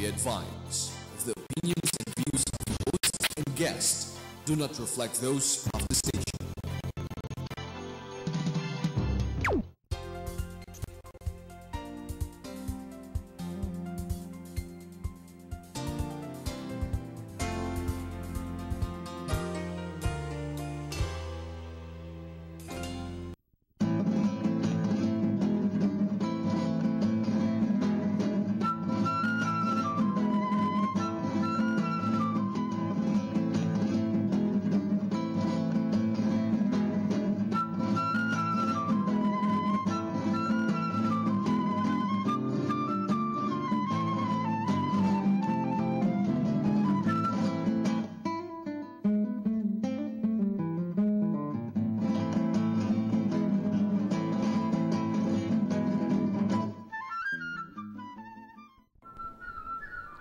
be advised the opinions and views of the host and guests do not reflect those of the station.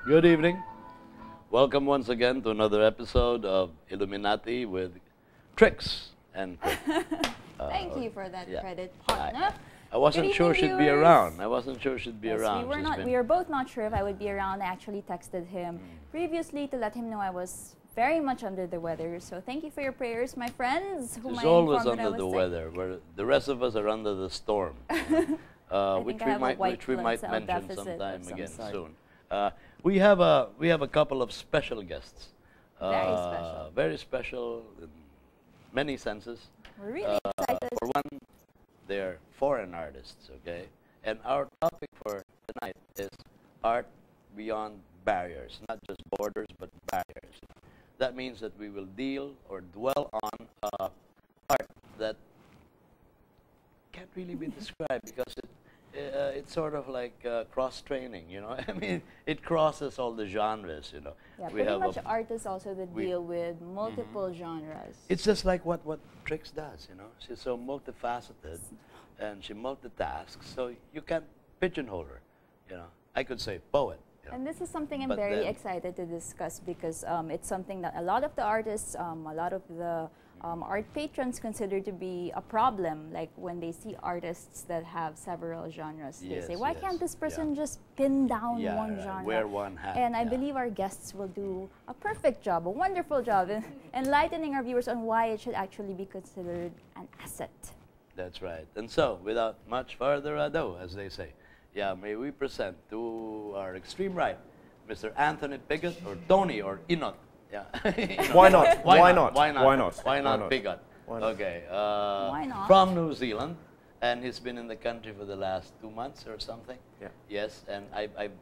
Good evening. Welcome once again to another episode of Illuminati with Tricks and Quick. Thank you for that credit, partner. I wasn't sure she'd be around. I wasn't sure she'd be around. We were both not sure if I would be around. I actually texted him previously to let him know I was very much under the weather. So thank you for your prayers, my friends. He's always under the weather. Where the rest of us are under the storm, which we might mention sometime again soon. We have a couple of special guests. Very special in many senses. We're really excited. For one, they're foreign artists, okay? And our topic for tonight is art beyond barriers, not just borders, but barriers. That means that we will deal or dwell on art that can't really be described because it's sort of like cross-training, you know. I mean, it crosses all the genres, you know. Yeah, pretty much artists also that deal with multiple genres. It's just like what Trix does, you know. She's so multifaceted, and she multitasks, so you can't pigeonhole her, you know. I could say poet. You know, and this is something I'm very excited to discuss because it's something that a lot of the artists, a lot of the art patrons consider to be a problem, like when they see artists that have several genres. They say, why can't this person just pin down one genre? Wear one hat. And I believe our guests will do a perfect job, a wonderful job in enlightening our viewers on why it should actually be considered an asset. That's right. And so, without much further ado, as they say, may we present to our extreme right, Mr. Anthony Pigott, or Tony, or Inot. Why not? Why not? Why not Pigott? Okay. Why not? From New Zealand, and he's been in the country for the last 2 months or something. Yeah. Yes, and I've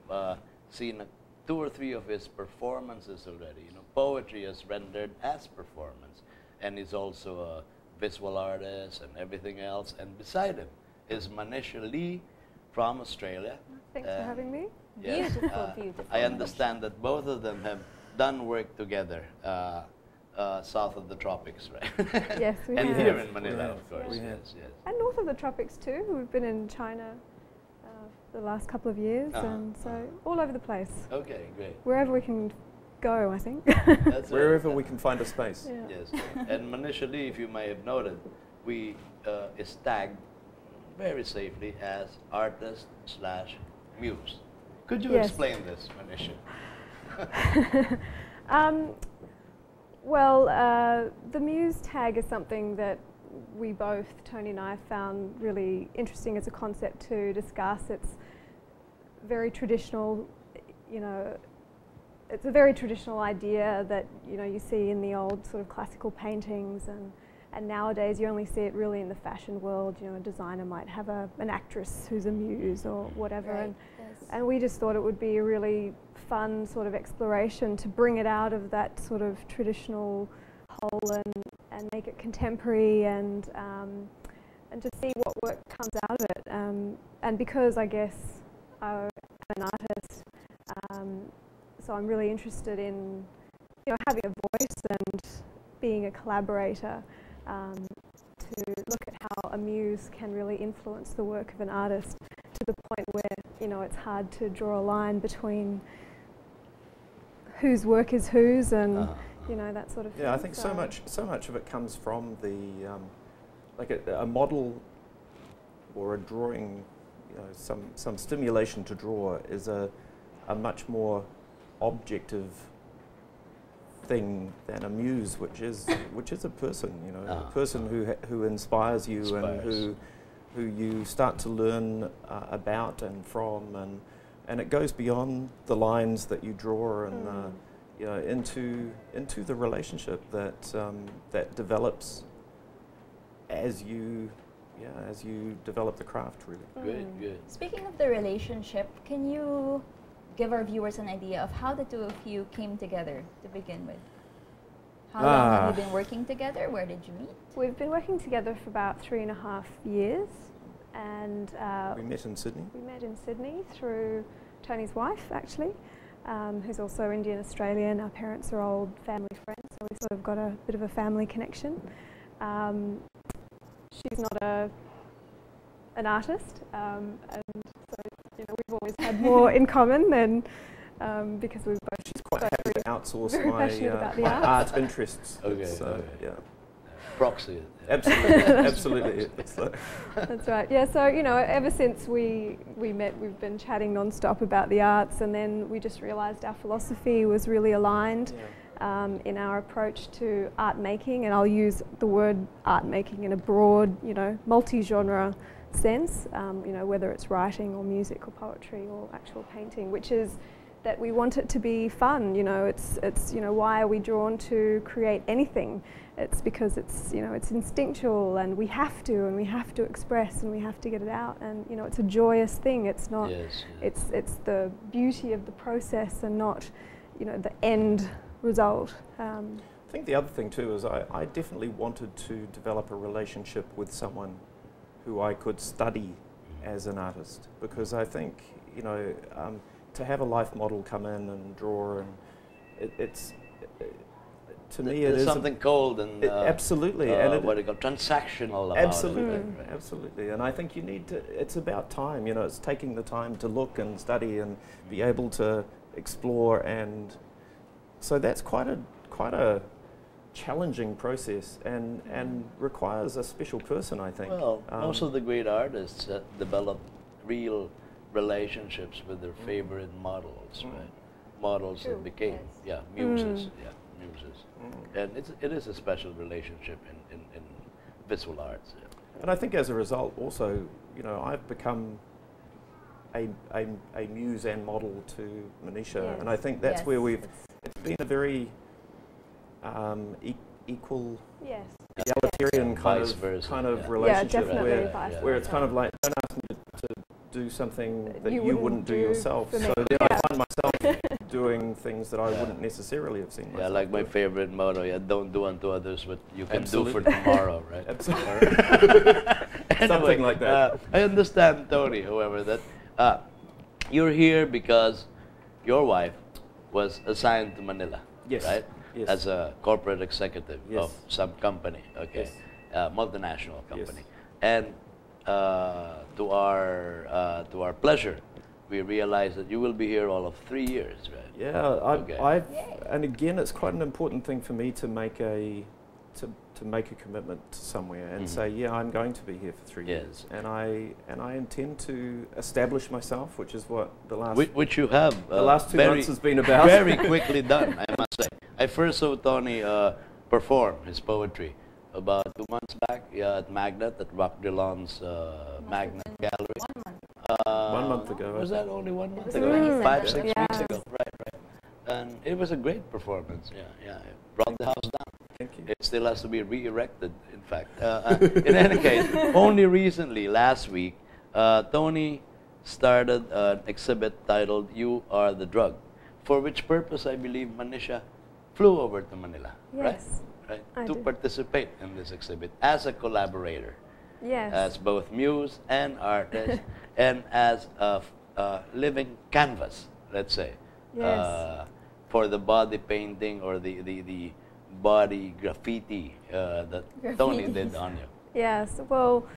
seen 2 or 3 of his performances already. You know, poetry is rendered as performance, and he's also a visual artist and everything else. And beside him is Manisha Lee from Australia. Thanks for having me. Yes, beautiful. I understand that both of them have done work together south of the tropics, right? Yes, we and have. here in Manila, of course. Yes. And north of the tropics too. We've been in China the last couple of years, and so all over the place. Okay, great. Wherever we can go, I think. That's wherever we can find a space. Yeah. Yes. And Manisha Lee, if you may have noted, we is tagged very safely as artist/muse. Could you explain this, Manisha? Well, the muse tag is something that we both, Tony and I, found really interesting as a concept to discuss. It's very traditional, you know, it's a very traditional idea that, you know, you see in the old sort of classical paintings, and nowadays you only see it really in the fashion world. You know, a designer might have an actress who's a muse or whatever. Right. And we just thought it would be a really fun sort of exploration to bring it out of that sort of traditional hole and make it contemporary and to see what work comes out of it. And because I guess I'm an artist, so I'm really interested in, you know, having a voice and being a collaborator to look at how a muse can really influence the work of an artist to the point where, you know, it's hard to draw a line between whose work is whose and you know, that sort of thing. Yeah, I think so much of it comes from the like a model or a drawing, you know, some stimulation to draw is a a much more objective thing than a muse, which is a person, you know, a person who inspires you and who you start to learn about and from, and it goes beyond the lines that you draw and you know, into the relationship that develops as you develop the craft, really. Good. Speaking of the relationship, can you give our viewers an idea of how the two of you came together to begin with? How long have you been working together? Where did you meet? We've been working together for about 3.5 years, and We met in Sydney. We met in Sydney through Tony's wife, actually, who's also Indian Australian. Our parents are old family friends, so we sort of got a bit of a family connection. She's not an artist, and so you know, we've always had more in common than because we've both. She's quite happy to outsource my my art interests. Okay. So, yeah. Proxy. Absolutely, absolutely. That's right. Yeah. So you know, ever since we met, we've been chatting non-stop about the arts, and then we just realised our philosophy was really aligned in our approach to art making, and I'll use the word art making in a broad, you know, multi-genre sense. You know, whether it's writing or music or poetry or actual painting, which is that we want it to be fun. You know, it's you know, why are we drawn to create anything? It's because it's, you know, it's instinctual, and we have to express, and we have to get it out, and you know, it's a joyous thing. It's not. Yes. It's the beauty of the process, and not, you know, the end result. I think the other thing too is I definitely wanted to develop a relationship with someone who I could study as an artist, because I think, you know, to have a life model come in and draw, and it's to me it is something cold and absolutely, and what do you call transactional about absolutely, it. Right? Absolutely, and I think you need to. It's about time, you know. It's taking the time to look and study and be able to explore, and so that's quite a challenging process, and requires a special person, I think. Well, most of the great artists develop real relationships with their favorite models, right? Models that became, muses, muses. And it is a special relationship in visual arts. Yeah. And I think as a result, also, you know, I've become a muse and model to Manisha, and I think that's where it's been a very equal, egalitarian kind of relationship where it's kind of like, don't ask me to do something that you wouldn't do yourself. So then I find myself doing things that I wouldn't necessarily have seen myself. Yeah, like my favorite motto, don't do unto others what you can do for Absolutely. tomorrow, right? Absolutely. Anyway, Something like that. I understand, Tony, however, that you're here because your wife was assigned to Manila, Yes. right? Yes. As a corporate executive Yes. of some company, okay, Yes. Multinational company, Yes. and to our pleasure, we realized that you will be here all of 3 years, right? Yeah, and again, it's quite an important thing for me to make a commitment to somewhere and say, yeah, I'm going to be here for 3 years, and I intend to establish myself, which is what the last which you have the last 2 months has been about. Very quickly done, I must say. I first saw Tony perform his poetry about 2 months back, at Magnet, at Rock Dillon's Magnet Gallery. 1 month ago. Was that only 1 month was ago? really 5, 6 Yeah. weeks ago, right. And it was a great performance, yeah. It brought the house down. Thank you. It still has to be re-erected, in fact. In any case, only recently, last week, Tony started an exhibit titled "You Are the Drug," for which purpose I believe Manisha flew over to Manila, Yes. right? I To did. participate in this exhibit as a collaborator, Yes. as both muse and artist, and as a living canvas, let's say, Yes. for the body painting or the body graffiti that Tony did on you. Yes, well,